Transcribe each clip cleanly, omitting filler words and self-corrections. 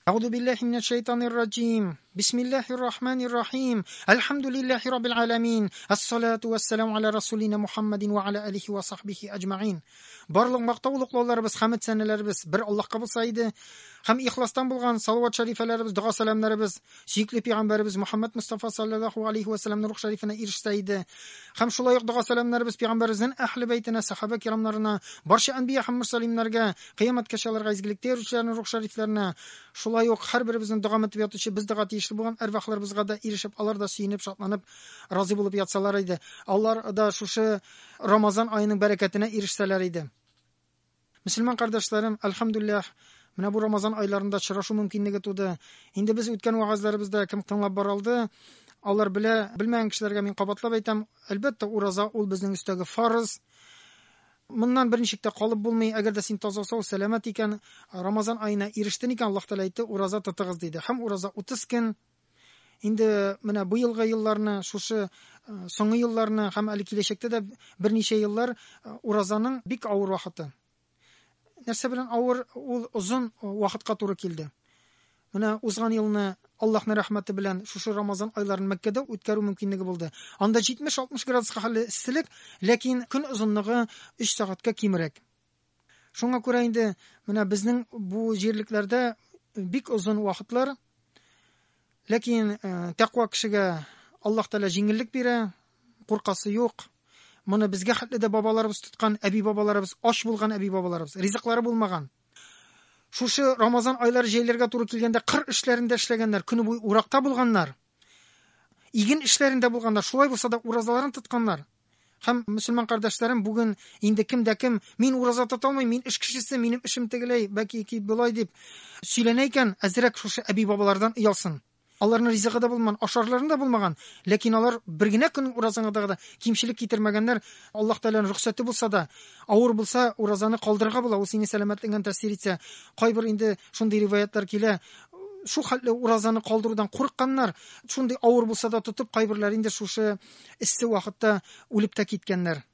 أعوذ بالله من الشيطان الرجيم بسم الله الرحمن الرحيم الحمد لله رب العالمين الصلاة والسلام على رسولنا محمد وعلى آله وصحبه أجمعين. Барлық мақтаулықлауларыбыз, хамд сәнәләребез бір Аллаһка булса иде. Һәм ихластан булган салават шарифаларыбыз, дуа саламнарыбыз сөйкле пәйгамбәрбез Мухаммад Мустафа саллаллаху алейхи ва салламның рух шарифына ирешсә иде. Һәм шулай ук дуа саламнарыбыз пәйгамбәребезнең әһле бәйтенә, сахаба кирамнарына, барча анбия һәм мөрсәлимнәргә, кыямәт кешеләргә изгелектә йөрүчеләрнең рух шарифларына, шулай ук һәрберебезнең дуа итеп ятучы, без дуа тиешле булган әрвахларыбызга да ирешеп, алар да сөенеп, шатланып, разый булып ятсалар иде. Алар да шушы Рамазан айының бәрәкәтенә ирешсәләр иде. Müslüman kardeşlerim, elhamdülillah, менә бу Рамазан айларында очрашу мөмкинлеге туды. Инде без үткән вагызларыбызда кем тыңлап баралды, алар белмәгән кешеләргә мин кабатлап әйтәм, әлбәттә ураза ул безнең үстәге фарыз. Моннан берничек тә калып булмый, әгәр дә син таза-сау, сәламәт икән, Рамазан аена ирештен икән, Аллаһ Тәгалә әйтте, ураза тотыгыз диде. Һәм ураза 30 көн. Инде менә бу елгы елларны, шушы соңгы елларны һәм әле киләчәктә дә берничә еллар уразаның бик авыр вакыты. Нәрсә белән авыр, ул озын вакытка туры килде. Менә узган елны Аллаһның рәхмәте белән шушы Рамазан айларын Мәккәдә үткәрү мөмкинлеге булды. Анда 70-60 градуска хәлле исселек, ләкин көн озынлыгы 3 сәгатькә кимрәк. Шуңа күрә инде менә безнең бу җирлекләрдә бик озын вакытлар, ләкин тәкъва кешегә Аллаһ Тәгалә җиңеллек бирә, куркасы юк. Моны безгә хәтле дә бабаларыбыз тоткан, әби бабаларыбыз, аш булган әби бабаларыбыз, ризыклары булмаган. Шушы Рамазан айлары җәйләргә туры килгәндә кыр эшләрендә эшләгәннәр, көне буе уракта булганнар. Иген эшләрендә булганнар, шулай булса да уразаларын тотканнар. Һәм мөселман кардәшләрем, бүген инде кемдә кем, мин ураза тота алмыйм, мин эш кешесе, минем эшем тегеләй, бәки булай дип сөйләнә икән, әзрәк шушы әби бабалардан оялсын. Аларның ризыгы да булмаган, ашарларын да булмаган, ләкин алар бер генә көн уразаңда кимчелек китермәгәннәр. Аллаһ Тәгаләнең рөхсәте булса да, авыр булса уразаны калдырырга була, ул сине сәламәтлегенә тәэсир итсә. Кайбер инде шундый риваятлар килә, шу хәтле уразаны калдырудан курыкканнар, шундый авыр булса да тотып, кайберләр инде шушы иссе вакытта үлеп тә киткәннәр.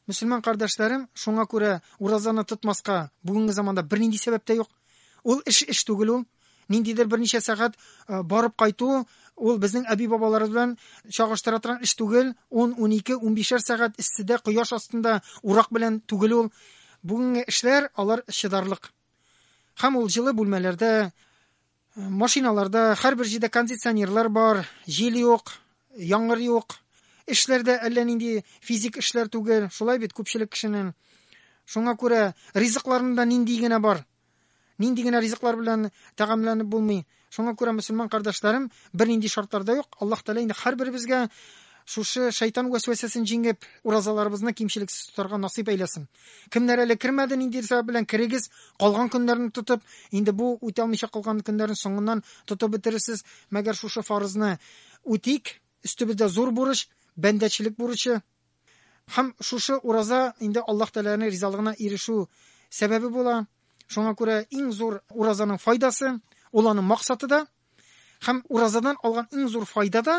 Мөселман кардәшләрем, шуңа күрә уразаны тотмаска бүгенге заманда бернинди сәбәп тә юк. Ул эш түгел ул. Ниндидер берничә сәгать барып кайту, ул безнең әби бабаларыбыз белән чагыштыра торган эш түгел. 10, 12, 15 сәгать исседә, кояш астында урак белән түгел ул. Бүгенге эшләр, алар чыдарлык. Һәм ул җылы бүлмәләрдә, машиналарда, һәрбер җирдә кондиционерлар бар, җил юк, яңгыр юк. Эшләрдә әллә нинди физик эшләр түгел, шулай бит күпчелек кешенең. Шуңа күрә ризыкларында нинди генә бар. Нинди генә ризыклар белән тәгамланып булмый. Шуңа күрә мөселман кардәшләрем, бернинди шартларда юк. Аллаһ Тәгалә инде һәрберебезгә шушы шайтан вәсвәсәсен җиңеп, уразаларыбызны кимчелексез тотарга насыйп әйләсен. Кемнәр әле кермәде, нинди сәбәп белән керегез, калган көннәрне тотып, инде бу үтә алмыйча калган көннәрне соңыннан тотып бетересез. Мәгәр шушы фарызны үтик, өстебездә зур бурыч, бәндәчелек бурычы. Һәм шушы ураза инде Аллаһ Тәгаләнең ризалыгына ирешү сәбәбе була. Шуңа күрә иң зур уразаның файдасы, ул аның максаты да, һәм уразадан алган иң зур файда да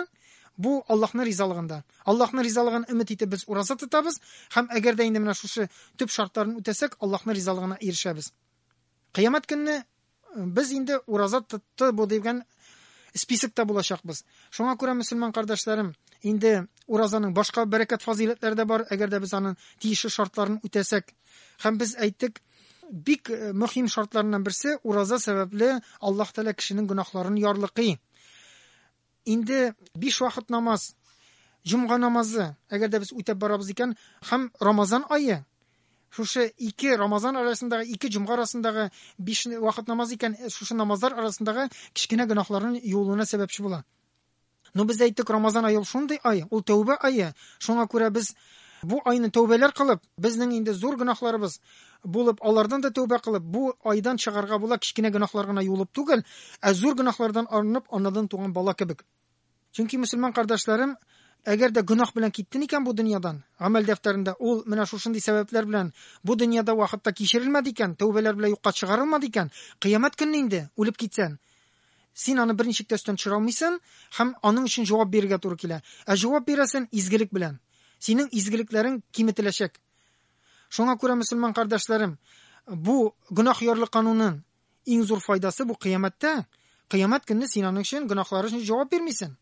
бу Аллаһның ризалыгында. Аллаһның ризалыгын өмет итеп без ураза тотабыз, һәм әгәр дә инде менә шушы төп шартларын үтәсәк, Аллаһның ризалыгына ирешәбез. Кыямәт көнне без инде ураза тотты бу дигән списокта булачакбыз. Шуңа күрә мөселман кардәшләрем, инде уразаның башка бәрәкәт фазиләтләре дә бар, әгәр дә без аның тиешле шартларын үтәсәк. Һәм без әйттек, бик мөһим шартларыннан берсе, ураза сәбәпле Аллаһ Тәгалә кешенең гөнаһларын ярлыкый. Инде 5 вакыт намаз, җомга намазы, әгәр дә без үтәп барабыз икән, һәм Рамазан айы, шушы 2 Рамазан арасындагы, 2 җомга арасындагы 5 вакыт намаз икән, шушы намазлар арасындагы кичкенә гөнаһларын юылуына сәбәпче була. Без әйттек, Рамазан айы шундый ай, ул тәүбә айы. Шуңа күрә без бу айны тәүбәләр кылып, безнең инде зур гөнаһларыбыз булып, алардан да тәүбә кылып, бу айдан чыгарга була, кичкенә гөнаһлар гына юылып түгел, зур гөнаһлардан арынып, анадан туган бала кебек. Чөнки мөселман кардәшләрем, әгәр дә гөнаһ белән киттен икән бу дөньядан, гамәл дәфтәрендә ул менә шушындый сәбәпләр белән бу дөньяда вакытта кичерелмәде икән, тәүбәләр белән юкка чыгарылмады икән, кыямәт көнне инде үлеп китсән, син аны берничек тә өстен төшерә алмыйсың, һәм аның өчен җавап бирергә туры килә. Җавап бирәсен изгелек белән. Синең изгелекләрең киметеләчәк. Шуңа күрә мөселман кардәшләрем, бу гөнаһ ярлык канунын Иң зур файдасы бу кыямәттә. Кыямәт көнне син аның өчен гөнаһлары өчен җавап бирмисең.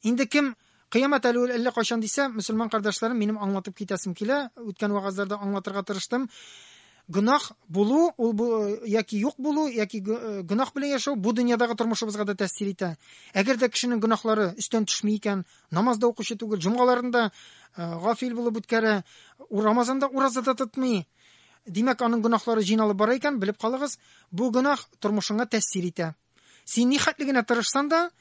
Инде кем кыямәт әллә кайчан дисә, мөселман кардәшләрем, минем аңлатып китәсем килә. Үткән вагызларда аңлатырга тырыштым. Гөнаһ булу, ул яки юк булу, яки гөнаһ белән яшәү бу дөньядагы тормышыбызга да тәэсир итә. Әгәр дә кешенең гөнаһлары үстән төшми икән, намазда укучы түгел, җомгаларында гафил булып үткәрә, Рамазанда уразада тотмый, димәк аның гөнаһлары җыйналып бара икән, белеп калыгыз, бу гөнаһ тормышыңа тәэсир итә. Син ни хәтлегенә тырышсаң да,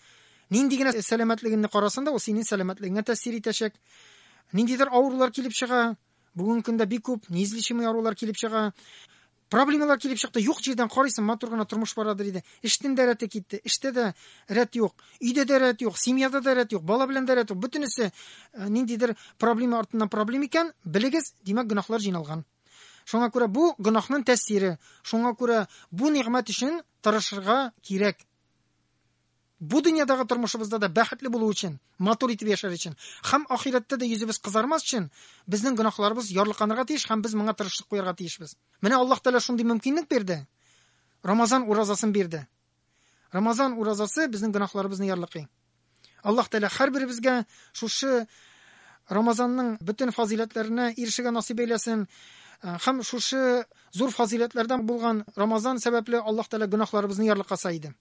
нинди генә сәламәтлегеңне карасаң да, ул синең сәламәтлегеңә тәэсир итәчәк. Ниндидер авырулар килеп чыга, бүгенге көндә бик күп неизлечимый авырулар килеп чыга. Проблемалар килеп чыкты. Юк җирдән карыйсың, матур гына тормыш барадыр иде. Эштән дә рәте китте, эштә дә рәт юк, өйдә дә рәт юк, семьяда да рәт юк, бала белән дә рәт юк. Бөтенесе ниндидер проблема артыннан проблема икән, белегез, димәк гөнаһлар җыйналган. Шуңа күрә бу гөнаһның тәэсире. Шуңа күрә бу нигъмәт өчен тырышырга кирәк. Бу дөньядагы тормышыбызда да бәхетле булу өчен, матур итеп яшәр өчен, һәм ахиратта да йөзебез кызармас өчен безнең гөнаһларыбыз ярлыканырга тиеш, һәм без моңа тырышлык куярга тиешбез. Менә Аллаһ Тәала шундый мөмкинлек бирде. Рамазан уразасын бирде. Рамазан уразасы безнең гөнаһларыбызны ярлыкый. Аллаһ Тәала һәрберебезгә шушы Рамазанның бөтен фазилатларына ирешергә насыйп әйләсен. Һәм шушы зур фазилатлардан булган Рамазан сәбәпле Аллаһ Тәала гөнаһларыбызны ярлыкаса иде.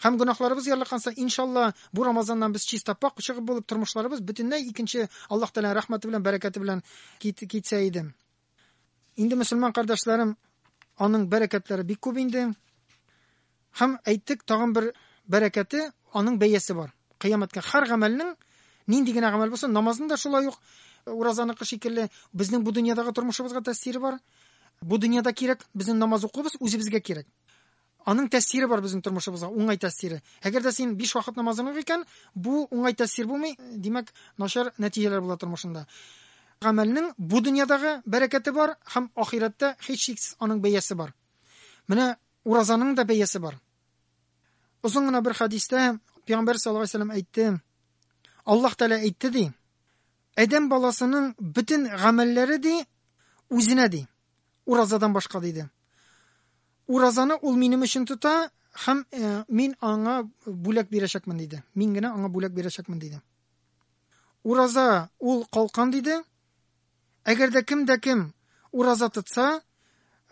Һәм гөнаһларыбыз ярлыканса, иншалла, бу Рамазаннан без чиста пак чыгып булып тормышларыбыз бөтенләй икенче Аллаһ Тәала рәхмәте белән, бәрәкәте белән китсә иде. Инде мөселман кардәшләрем, аның бәрәкәтләре бик күп инде. Һәм әйттек, тагын бер бәрәкәте, аның бәясе бар. Кыямәткә һәр гамәлнең, нинди генә гамәл булсын, намазның да шулай ук, уразаныкы шикелле, безнең бу дөньядагы тормышыбызга тәэсире бар. Бу дөньяда кирәк, безнең намаз укыбыз үзебезгә кирәк. Аның тәэсире бар безнең тормышыбызга, уңай тәэсире. Әгәр дә син 5 вакыт намазын укый икән, бу уңай тәэсир булмый, димәк, начар нәтиҗәләр була тормышында. Гамәлнең бу дөньядагы бәрәкәте бар, һәм ахиратта һичшиксез аның бәясе бар. Менә уразаның да бәясе бар. Узын гына бер хадистә Пәйгамбәр саллаллаһу алейһи ва саллям әйтте. Аллаһ Тәала әйтте ди: "Адәм баласының бөтен гамәлләре ди үзенә ди, уразадан башка диде. Уразаны ул минем өчен тота, һәм мин аңа бүләк бирәчәкмен диде. Мин генә аңа бүләк бирәчәкмен диде. Ураза ул калкан диде. Әгәр дә кем ураза тотса,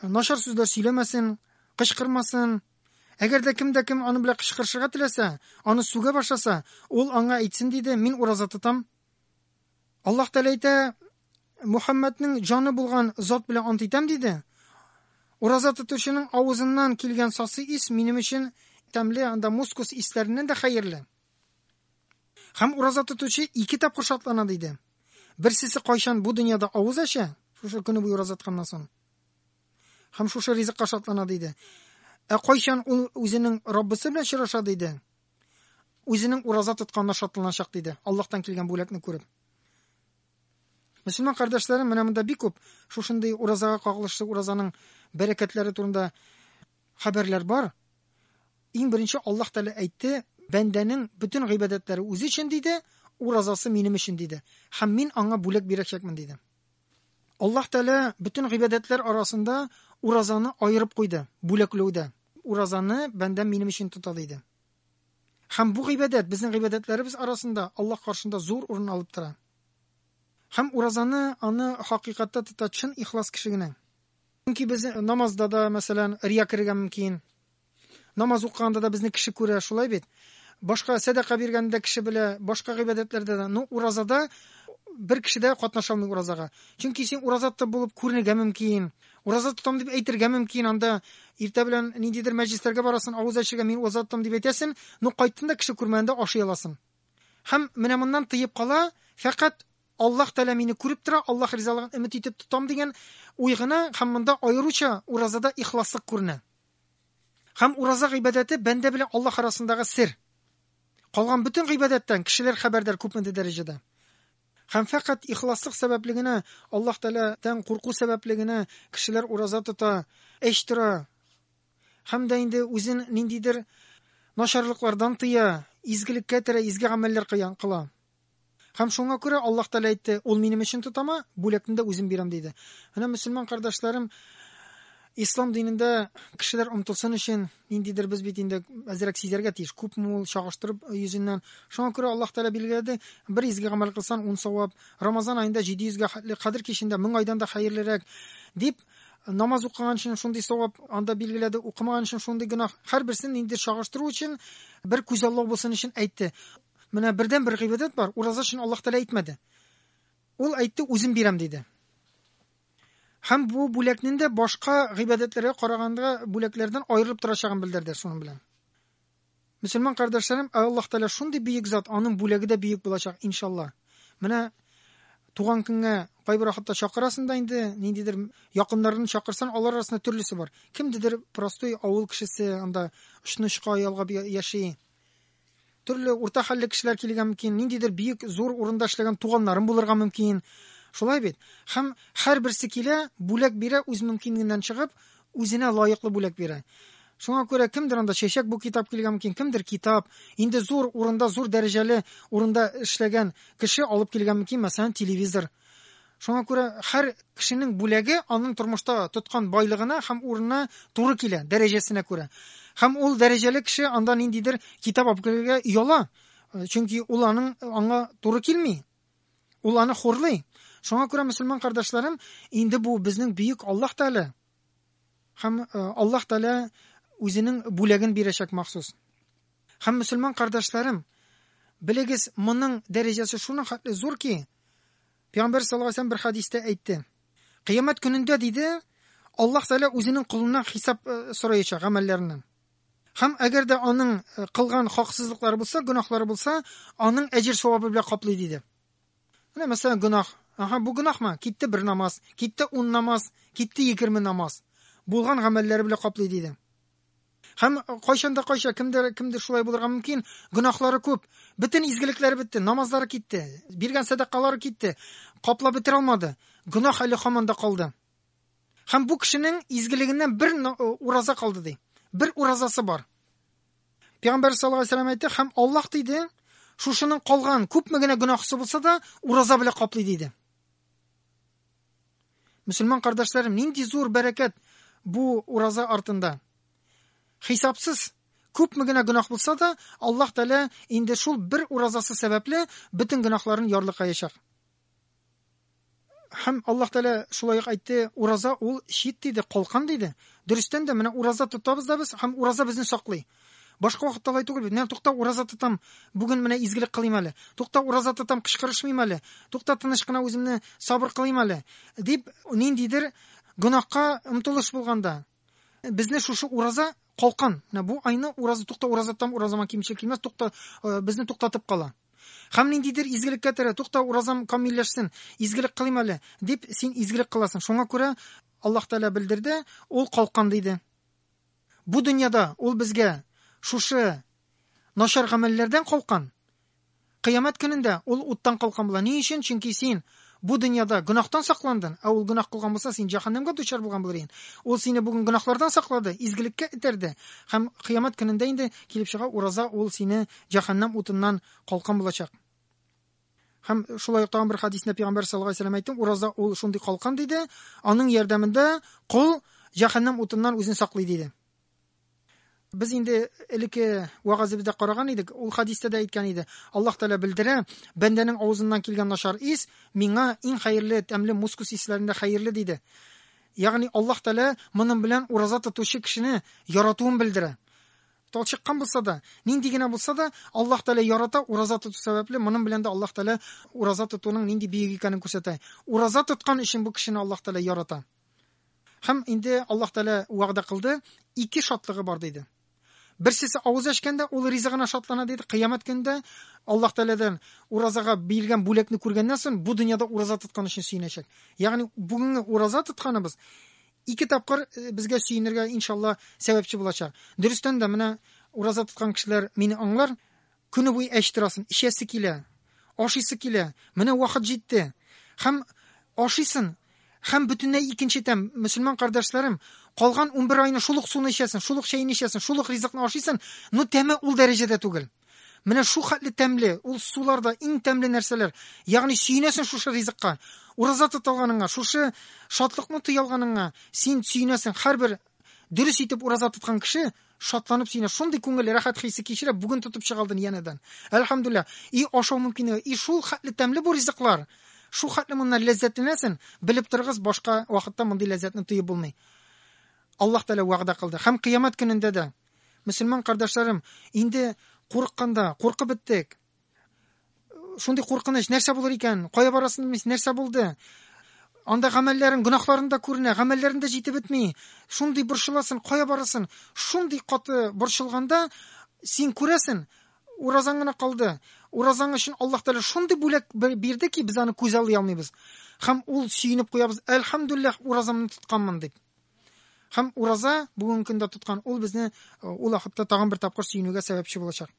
начар сүзләр сөйләмәсен, кычкырмасын. Әгәр дә кем аны белән кычкырышырга теләсә, аны сүгә башласа, ул аңа әйтсен диде, мин ураза тотам. Аллаһ Тәала әйтә, Мөхәммәднең җаны булган зат белән ант итәм диде. Ураза тотучының авызыннан килгән сасы ис минем өчен тәмле, анда мускус исләреннән дә хәерле. Һәм ураза тотучы 2 тапкыр шатлана диде. Берсесе кайчан бу дөньяда авыз ача, шушы көне буе ураза тотканнан соң. Һәм шушы ризыкка шатлана диде. Кайчан ул үзенең Раббысы белән очраша диде. Үзенең ураза тотканына шатланачак диде, Аллаһтан килгән бүләкне күреп. Мөселман кардәшләрем, менә монда бик күп шушындый уразага кагылышлы уразаның бәрәкәтләре турында хәбәрләр бар. Иң беренче Аллаһ Тәала әйтте, бәндәнең бөтен гыйбадәтләре үзе өчен диде, уразасы минем өчен диде. Һәм мин аңа бүләк бирәчәкмен диде. Аллаһ Тәала бөтен гыйбадәтләр арасында уразаны айырып куйды, бүләкләүдә. Уразаны бәндәм минем өчен тота диде. Һәм бу гыйбадәт безнең гыйбадәтләребез арасында Аллаһ каршында зур урын алып тора. Һәм уразаны аны хакыйкатта тотачын ихлас кеше генә. Чөнки без намазда да, мәсәлән, рия кергән мөмкин. Намаз укыганда да безне кеше күрә, шулай бит. Башка садака биргәндә кеше белә, башка гыйбадәтләрдә дә, уразада бер кеше дә катнаша алмый уразага. Чөнки син уразатта булып күренергә мөмкин. Ураза тотам дип әйтергә мөмкин, анда иртә белән ниндидер мәҗлесләргә барасың, авыз ачырга мин ураза тотам дип әйтәсен, кайттың кеше күрмәгәндә ашый аласың. Һәм менә моннан тыеп кала, фақат Аллаһ Тәала мине күреп тора, Аллаһ ризалыгын өмет итеп тотам дигән уйгына, һәм монда аеруча уразада ихласлык күренә. Һәм ураза гыйбадәте бәндә белән Аллаһ арасындагы сер. Калган бөтен гыйбадәттән кешеләр хәбәрдар күпме дәрәҗәдә. Һәм фақат ихласлык сәбәплегенә, Аллаһ Тәаладан курку сәбәплегенә кешеләр ураза тота, эш тора. Һәм дә инде үзен ниндидер начарлыклардан тыя, изгелеккә тора, изге гамәлләр кыла. Һәм шуңа күрә Аллаһ Тәала әйтте, ул минем өчен тотама, бүләкне дә үзем бирәм диде. Менә мөселман кардәшләрем, Ислам dininde kişiler umtulsun için indidir biz bit indi azrak sizlerge tiş күп mul çağıştırıp yüzünden. Şuna göre Allah Teala bilgiledi. Bir izgi amal kılsan 10 savab. Ramazan ayında 700 ga kadir kişinde 1000 aydan da hayırlırак dip namaz okugan için şunday savab anda bilgiledi. Okumagan için şunday günah. Her birisini indir çağıştırу için bir güzellik bolsun için aytdı. Mena birden bir gıybet var. Uraza için Allah Teala aytmadı. Ol aytdı özüm birem dedi. Hem bu bulakning de boshqa g'ibadetlarga qaraganda bulaklardan ayrılıp turashagini bildirdi şunun bilan. Müslüman kardeşlerim, Allah Teala şunday büyük zat, onun bulagi da büyük bo'lacak inşallah. Mana tuğan kunga qaybir hatto chaqirasin da endi nindidir yaqinlarini chaqirsan, ular arasında türlüsü var. Kimdidir prostoy avul kishisi, anda ushnushqa yolg'ab yashay. Turli o'rta halli kishilar kelgan mumkin, nindidir büyük zo'r o'rinda ishlagan tuğanlarim bo'lirga mumkin. Şolay bit. Hem her birisi kile bulak bire öz mümkinliğinden çıkıp özüne layıklı bulak bire. Şuna göre kimdir anda çeşek bu kitap kelgen mümkin, kimdir kitap, indi zor orunda, zor dereceli orunda işlegen kişi alıp kelgen mümkin, mesela televizor. Şuna göre her kişinin bulagi onun turmuşta tutkan baylığına hem oruna doğru kile, derecesine göre. Hem ol dereceli kişi andan indidir kitap alıp yola. Çünkü olanın ona doğru kilmiyor. Olanı horluyor. Şuna göre Müslüman kardeşlerim, indi bu bizning büyük Allah Teala. Hem Allah Teala özünün bulagin birleşek mahsus. Hem Müslüman kardeşlerim, bilegiz bunun derecesi şuna hatlı zor ki, Peygamber sallallahu aleyhi ve sellem bir hadiste aytdı. Kıyamet gününde dedi, Allah Teala özünün kulundan hesap sorayacak amellerinden. Hem eğer de onun kılgan haksızlıkları bulsa, günahları bulsa, onun ecir sevabı bile kaplı dedi. Mesela günah. Aha bu günah mı? Gitti bir namaz, gitti 10 namaz, gitti 20 namaz. Bulgan amelleri bile kaplı dedi. Hem kaçanda kimdir şulay bulurga mümkün, günahları köp. Bütün izgilikleri bitti, namazları gitti, birgen sadakaları gitti. Kapla bitir almadı. Günah hali hamanda kaldı. Hem bu kişinin izgiliginden bir uraza kaldı dedi. Bir urazası var. Peygamber sallallahu aleyhi ve sellem aytdı, hem Allah dedi, şuşunun kalgan köpmegene günahsı bulsa da uraza bile kaplı dedi. Müslüman kardeşlerim, nindi zor bereket bu uraza artında. Hesapsız köpmegene günah bulsa da Allah Teala indi şul bir urazası sebeple bütün günahların yarlıqa yaşak. Hem Allah Teala şulay aytdı, uraza ol şit dedi, qalqan dedi. Dürüstten de mena uraza tutabız da biz, hem uraza bizni saklay. Başka vaqtda ayt түгел бит. Мен тукта ураза тутам. Бүген менә изгилек кылыйм әле. Тукта ураза тутам, кычкырышмыйм әле. Тукта тыныч кына үземне сабыр кылыйм әле. Дип ниндидер гөнаһка омтылыш булганда безне шушы ураза калкан. Менә бу айны ураза тукта ураза тутам, уразама кимчек килмәс, тукта безне туктатып кала. Һәм ниндидер изгилеккә тәрә, тукта уразам камилләшсен, изгилек кылыйм әле дип син изгилек кыласың. Шуңа күрә Аллаһ Тәала белдерде, ул калкан диде. Бу дөньяда ул безгә şuşu naşar amellerden kalkan. Kıyamet gününde ol uttan kalkan bulan. Ne için? Çünkü sen bu dünyada günahtan saklandın. Ol günah kılgan bulsa sen cehennemge düşer bulgan bulayın. Ol seni bugün günahlardan sakladı. İzgilikke iterdi. Hem kıyamet gününde indi kilip çığa uraza ol seni cehennem utundan kalkan bulacak. Hem şulay tağın bir hadisinde Peygamber sallallahu aleyhi ve sellem aytdı. Uraza ol şundi kalkan dedi. Onun yardımında kul cehennem utundan özünü saklay dedi. Biz indi ilki vagazibizde qaragan idik. Ul hadiste de aytgan idi. Allah Teala bildire, bendenin ağzından kelgan naşar is minga en hayırlı, temli muskus islerinde hayırlı dedi. Yani Allah Teala bunun bilen uraza tutuşu kişini yaratuğun bildire. Tal çıqqan bulsa da, nindigine bulsa da Allah Teala yarata uraza tutu sebeple bunun bilen de Allah Teala uraza tutuğunun nindi büyük ikanin ko'rsatay. Uraza tutkan için bu kişini Allah Teala yarata. Hem indi Allah Teala va'da qildi, iki şatlığı var dedi. Birsisi ağız açkanda ol rizqına şatlana dedi. Kıyamet günde Allah Teala'dan urazaga bilgen bulakni ko'rgandan so'ng bu dünyada uraza tutkan için suyunacak. Yani bugün uraza tutkanımız iki tapqir bizga suyunirga inşallah sebepçi bo'lacak. Dürüstten de mena uraza tutkan kişiler meni anglar, kuni bo'yi eshitirasin, ishasi kela, oshisi kela, mena vaqt jetdi. Hem oshisin, hem bütünlüğü ikinci tem Müslüman kardeşlerim, kalgan 11 ayını şuluk sunu içesin, şuluk şeyini içesin, şuluk rizikini aşıysan, nu teme ul derecede tugul. Менә шу хәтле тәмле, ул суларда иң тәмле нәрсәләр. Ягъни сөенәсең шушы ризыкка. Ураза тотылганыңа, шушы шатлыкны тыялганыңа, син сөенәсең. Һәрбер дөрес итеп ураза тоткан кеше шатланып сөенә. Шундый күңел рәхәт хисе кичерә, бүген тотып чыгалдың янәдән. Әлхәмдүлилlah. Ашау мөмкин. Шул хәтле тәмле бу ризыклар. Шу хәтле моннан ләззәтләнәсең, белеп торгыз, башка вакытта мондый ләззәтне тоеп булмый. Аллаһ Тәала вәгъдә кылды. Һәм кыямәт көнендә дә, мөселман кардәшләрем, инде курыкканда, куркып беттек. Шундый куркыныч нәрсә булыр икән? Кая барасын белмис, нәрсә булды? Анда гамәлләрең, гөнаһларың да күренә, гамәлләрең дә җитеп бетми. Шундый борчыласың, кая барасын? Шундый каты борчылганда син күрәсең, уразаң гына калды. Уразаң өчен Аллаһ Тәала шундый бүләк бирде ки, без аны күз алый алмыйбыз. Һәм ул сөенеп куябыз, әлхәмдүлиллаһ, уразамны тотканмын дип. Һәм ураза бүгенге көндә тоткан, ул безне ул вакытта тагын бер тапкыр сөенүгә сәбәпче булачак.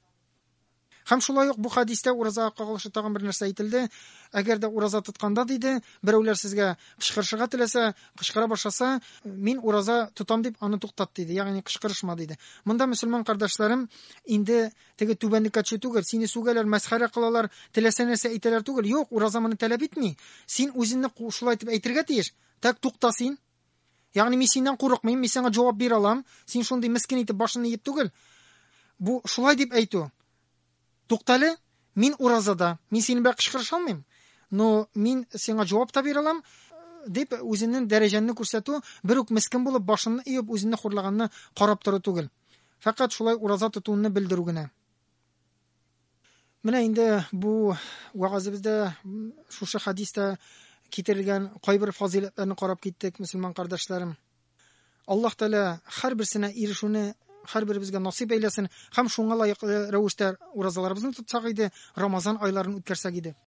Һәм шулай ук бу хадистә уразага кагылышлы тагын бер нәрсә әйтелде. Әгәр дә ураза тотканда диде, берәүләр сезгә кычкырышырга теләсә, кычкыра башласа, мин ураза тотам дип аны туктат диде. Ягъни кычкырышма диде. Монда мөселман кардәшләрем, инде теге түбәнлеккә төшү түгел, сине сүгәләр, мәсхәрә кылалар, теләсә нәрсә әйтәләр түгел. Юк, ураза моны таләп итми. Син үзеңне шулай итеп әйтергә тиеш. Так тукта син. Ягъни мин синнән курыкмыйм, мин сиңа җавап бирә алам. Син шундый мискин итеп башыңны иеп түгел. Бу шулай дип әйтү. Туктале, мин уразада, мин сине белән кычкырыша алмыйм. Но мин сиңа җавап та бирә алам дип үзенең дәрәҗәнне күрсәтү, бер үк мискин булып башыңны иеп үзенне хурлаганны карап тору түгел. Фақат шулай ураза тотуны белдерү генә. Менә инде бу вагызыбызда шушы хадистә китерелгән кайбер фазилатларны карап киттек, мөселман кардәшләрем. Аллаһ Тәала һәрберсенә ирешүне һәрберебезгә насыйп әйләсен һәм шуңа лаеклы рәвештә уразаларыбызны тотсак иде, Рамазан айларын үткәрсәк иде.